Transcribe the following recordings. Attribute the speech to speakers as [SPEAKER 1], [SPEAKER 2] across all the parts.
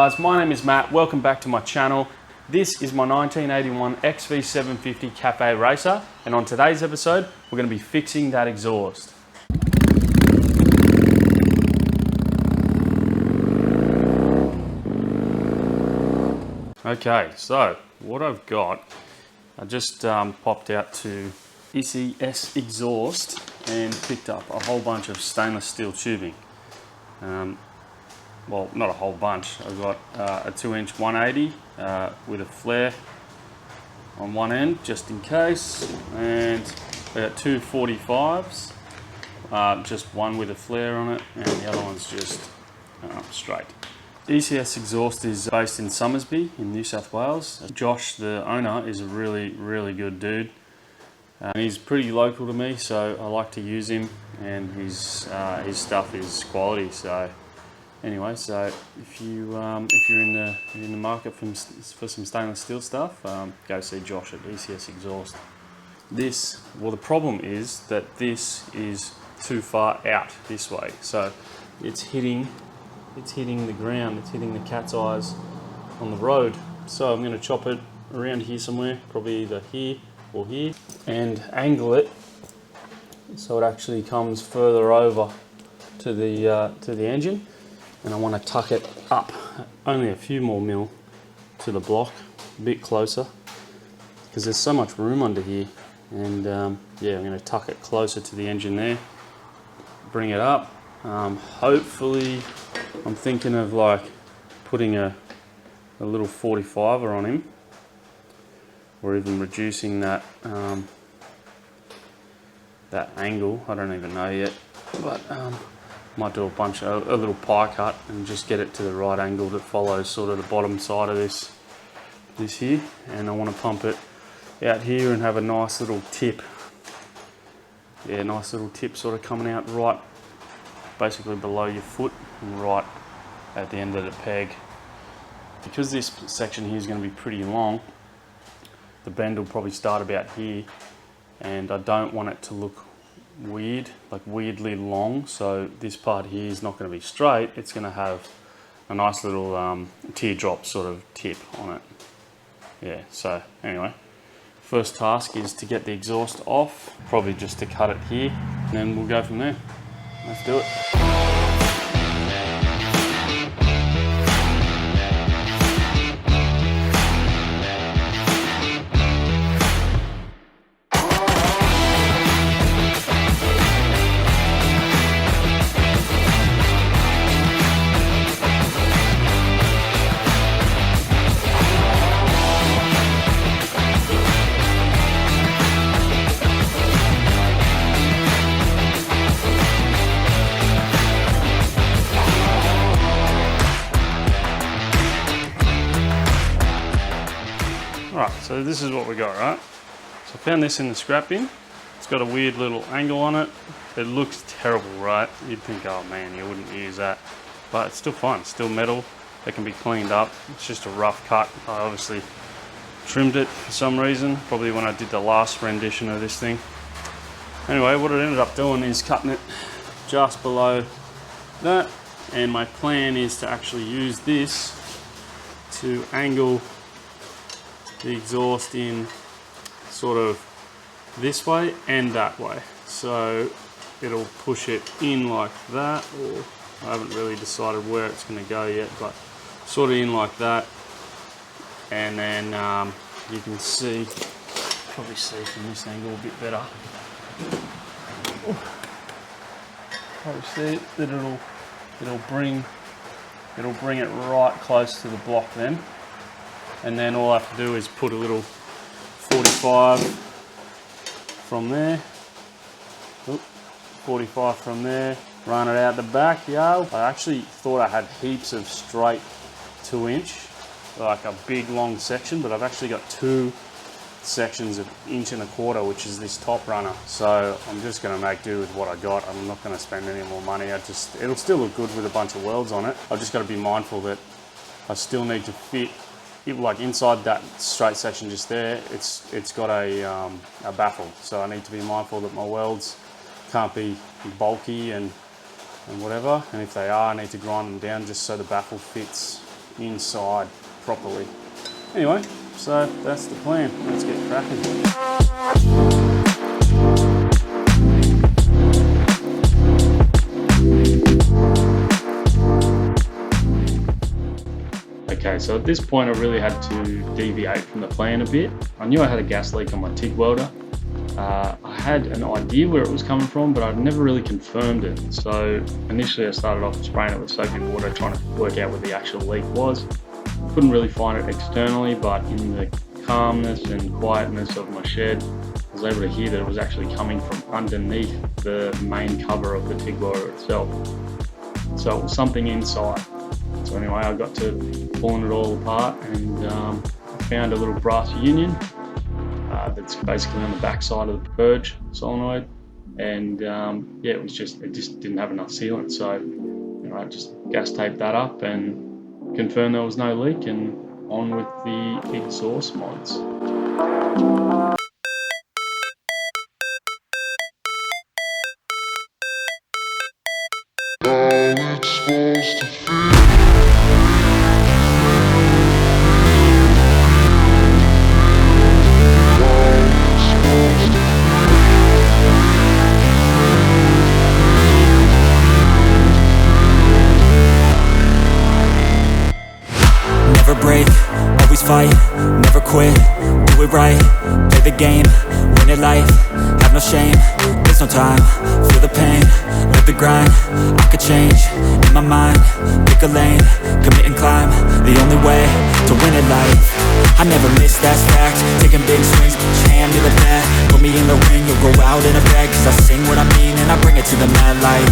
[SPEAKER 1] guys, my name is Matt. Welcome back to my channel. This is my 1981 XV750 Cafe Racer, and on today's episode we're going to be fixing that exhaust. Okay, so what I've got, I just popped out to ECS Exhaust and picked up a whole bunch of stainless steel tubing. Well, not a whole bunch. I've got a 2-inch 180 with a flare on one end just in case, and I got two 45s, just one with a flare on it and the other one's just straight. ECS Exhaust is based in Somersby in New South Wales. Josh, the owner, is a really good dude. He's pretty local to me, so I like to use him, and his stuff is quality. So anyway, so if you're in the market for some stainless steel stuff, go see Josh at ECS Exhaust. The problem is that this is too far out this way, so it's hitting the ground, it's hitting the cat's eyes on the road. So I'm going to chop it around here somewhere, probably either here or here, and angle it so it actually comes further over to the engine. And I want to tuck it up only a few more mil to the block, a bit closer, because there's so much room under here. And yeah, I'm going to tuck it closer to the engine there, bring it up. Hopefully, I'm thinking of like putting a little 45er on him, or even reducing that that angle. I don't even know yet, but might do a little pie cut and just get it to the right angle that follows sort of the bottom side of this here. And I want to pump it out here and have a nice little tip. Yeah, nice little tip sort of coming out right, basically below your foot and right at the end of the peg. Because this section here is going to be pretty long, the bend will probably start about here, and I don't want it to look weird, like weirdly long. So this part here is not going to be straight, it's going to have a nice little teardrop sort of tip on it. Yeah, so anyway, first task is to get the exhaust off, probably just to cut it here, and then we'll go from there. Let's do it. Alright, so this is what we got, right? So I found this in the scrap bin. It's got a weird little angle on it. It looks terrible, right? You'd think, oh man, you wouldn't use that. But it's still fine, it's still metal. It can be cleaned up. It's just a rough cut. I obviously trimmed it for some reason, probably when I did the last rendition of this thing. Anyway, what I ended up doing is cutting it just below that. And my plan is to actually use this to angle the exhaust in sort of this way and that way, so it'll push it in like that, or I haven't really decided where it's going to go yet, but sort of in like that. And then you can see, probably see from this angle a bit better, probably see that it'll bring it right close to the block then. And then all I have to do is put a little 45 from there, 45 from there, run it out the back, yo. I actually thought I had heaps of straight 2-inch, like a big long section, but I've actually got two sections of 1.25 inches, which is this top runner. So I'm just gonna make do with what I got. I'm not gonna spend any more money. It'll still look good with a bunch of welds on it. I've just gotta be mindful that I still need to fit, like inside that straight section just there, it's got a baffle, so I need to be mindful that my welds can't be bulky and whatever, and if they are, I need to grind them down just so the baffle fits inside properly. Anyway, so that's the plan. Let's get cracking. Okay, so at this point I really had to deviate from the plan a bit. I knew I had a gas leak on my TIG welder. I had an idea where it was coming from, but I'd never really confirmed it. So initially I started off spraying it with soapy water, trying to work out where the actual leak was. Couldn't really find it externally, but in the calmness and quietness of my shed, I was able to hear that it was actually coming from underneath the main cover of the TIG welder itself. So it was something inside. So anyway, I got to pulling it all apart, and I found a little brass union that's basically on the back side of the purge solenoid, and yeah, it just didn't have enough sealant. So I just gas taped that up and confirmed there was no leak, and on with the exhaust mods.
[SPEAKER 2] Never break, always fight, never quit, do it right, play the game, win it life, have no shame, there's no time, feel the pain, live the grind, I could change, in my mind, pick a lane, commit and climb, the only way to win it life, I never miss, that's fact, taking big swings, put your hand to the bat, put me in the ring, you'll go out in a bag, cause I sing what I mean and I bring it to the mad light.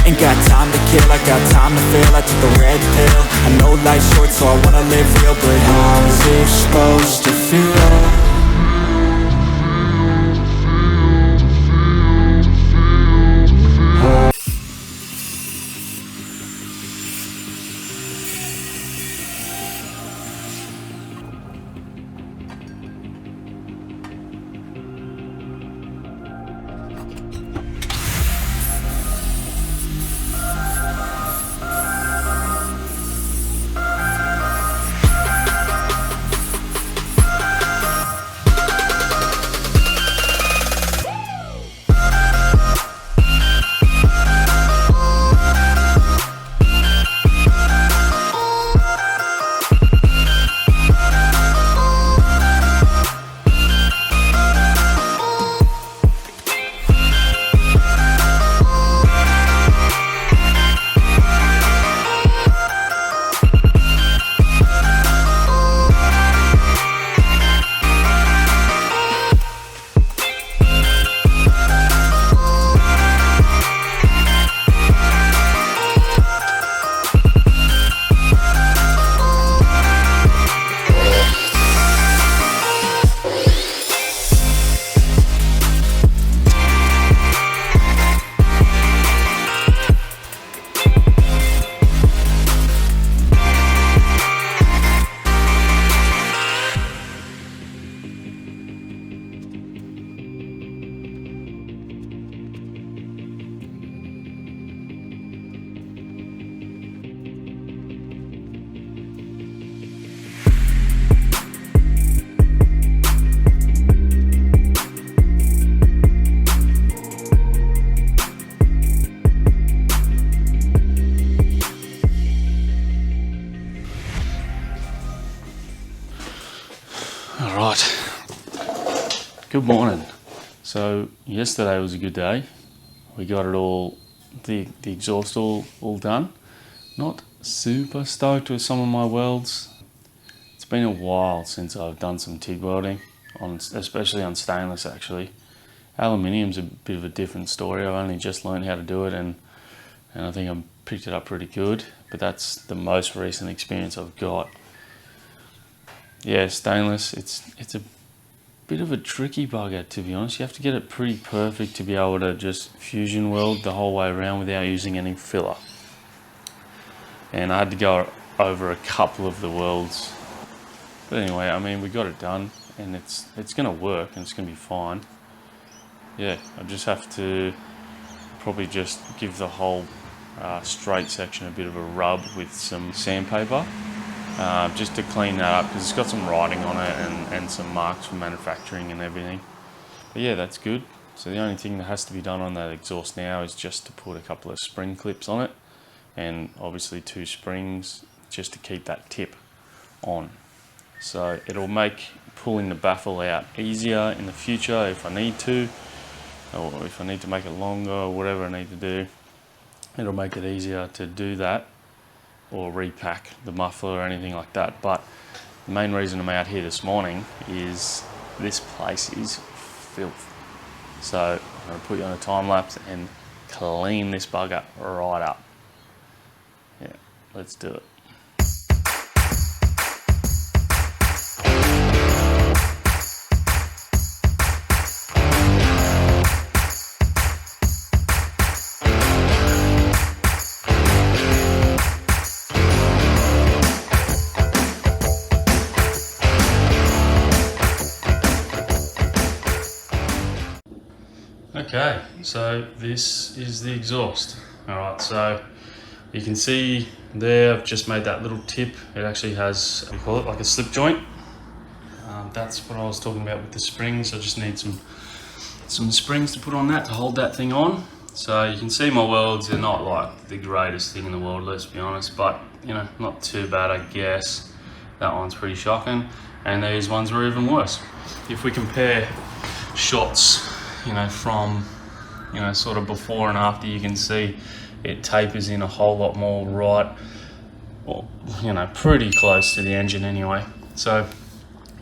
[SPEAKER 2] Ain't got time to kill, I got time to feel. I took the red pill, I know life's short so I wanna live real. But how's it supposed to feel?
[SPEAKER 1] Alright, good morning. So yesterday was a good day. We got it all, the exhaust all done. Not super stoked with some of my welds. It's been a while since I've done some TIG welding, especially on stainless actually. Aluminium's a bit of a different story. I've only just learned how to do it, and I think I've picked it up pretty good, but that's the most recent experience I've got. Yeah, stainless, it's a bit of a tricky bugger, to be honest. You have to get it pretty perfect to be able to just fusion weld the whole way around without using any filler. And I had to go over a couple of the welds. But anyway, I mean, we got it done, and it's gonna work and it's gonna be fine. Yeah, I just have to probably just give the whole straight section a bit of a rub with some sandpaper, just to clean that up because it's got some writing on it and some marks from manufacturing and everything. But yeah, that's good. So the only thing that has to be done on that exhaust now is just to put a couple of spring clips on it, and obviously 2 springs just to keep that tip on. So it'll make pulling the baffle out easier in the future if I need to, or if I need to make it longer or whatever I need to do. It'll make it easier to do that, or repack the muffler or anything like that. But the main reason I'm out here this morning is this place is filth. So I'm going to put you on a time lapse and clean this bugger right up. Yeah, let's do it. Okay, so this is the exhaust. Alright, so you can see there I've just made that little tip. It actually has, we call it like a slip joint. That's what I was talking about with the springs. I just need some springs to put on that to hold that thing on. So you can see my welds, they're not like the greatest thing in the world, let's be honest, but you know, not too bad I guess. That one's pretty shocking, and these ones were even worse. If we compare shots, you know, from, you know, sort of before and after, you can see it tapers in a whole lot more right, or, you know, pretty close to the engine anyway. So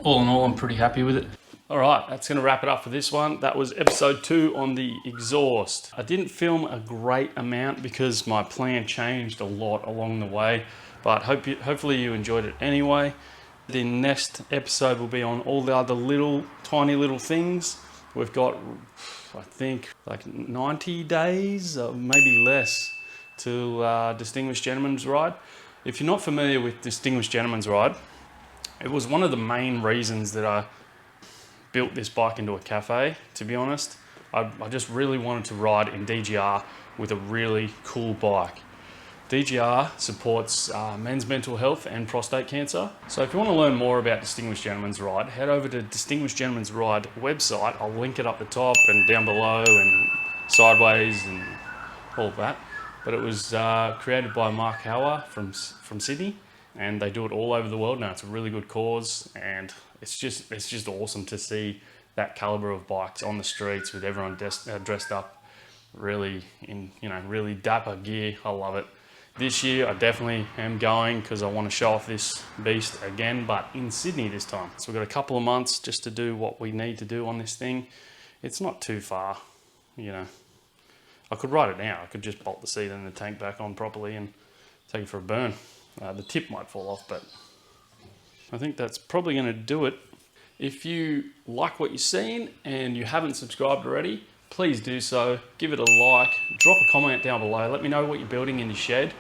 [SPEAKER 1] all in all, I'm pretty happy with it. All right, that's gonna wrap it up for this one. That was episode 2 on the exhaust. I didn't film a great amount because my plan changed a lot along the way, but hopefully you enjoyed it anyway. The next episode will be on all the other tiny little things. We've got, I think, like 90 days, or maybe less, to Distinguished Gentleman's Ride. If you're not familiar with Distinguished Gentleman's Ride, it was one of the main reasons that I built this bike into a cafe, to be honest. I just really wanted to ride in DGR with a really cool bike. DGR supports men's mental health and prostate cancer. So if you want to learn more about Distinguished Gentleman's Ride, head over to Distinguished Gentleman's Ride website. I'll link it up the top and down below and sideways and all that. But it was created by Mark Hauer from Sydney, and they do it all over the world now. It's a really good cause, and it's just awesome to see that caliber of bikes on the streets with everyone dressed up really in, you know, really dapper gear. I love it. This year I definitely am going because I want to show off this beast again, but in Sydney this time. So we've got a couple of months just to do what we need to do on this thing. It's not too far, you know. I could ride it now. I could just bolt the seat and the tank back on properly and take it for a burn. The tip might fall off, but I think that's probably going to do it. If you like what you've seen and you haven't subscribed already, please do so. Give it a like, drop a comment down below. Let me know what you're building in your shed.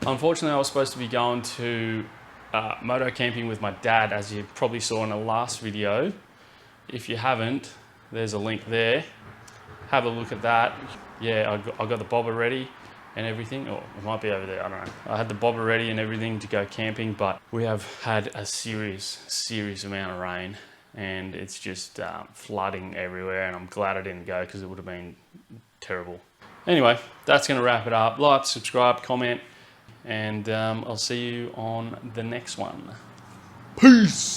[SPEAKER 1] Unfortunately, I was supposed to be going to moto camping with my dad, as you probably saw in the last video. If you haven't, there's a link there. Have a look at that. Yeah, I got the bobber ready and everything. Or it might be over there, I don't know. I had the bobber ready and everything to go camping, but we have had a serious amount of rain, and it's just flooding everywhere, and I'm glad I didn't go because it would have been terrible. Anyway, that's going to wrap it up. Like, subscribe, comment, and I'll see you on the next one. Peace!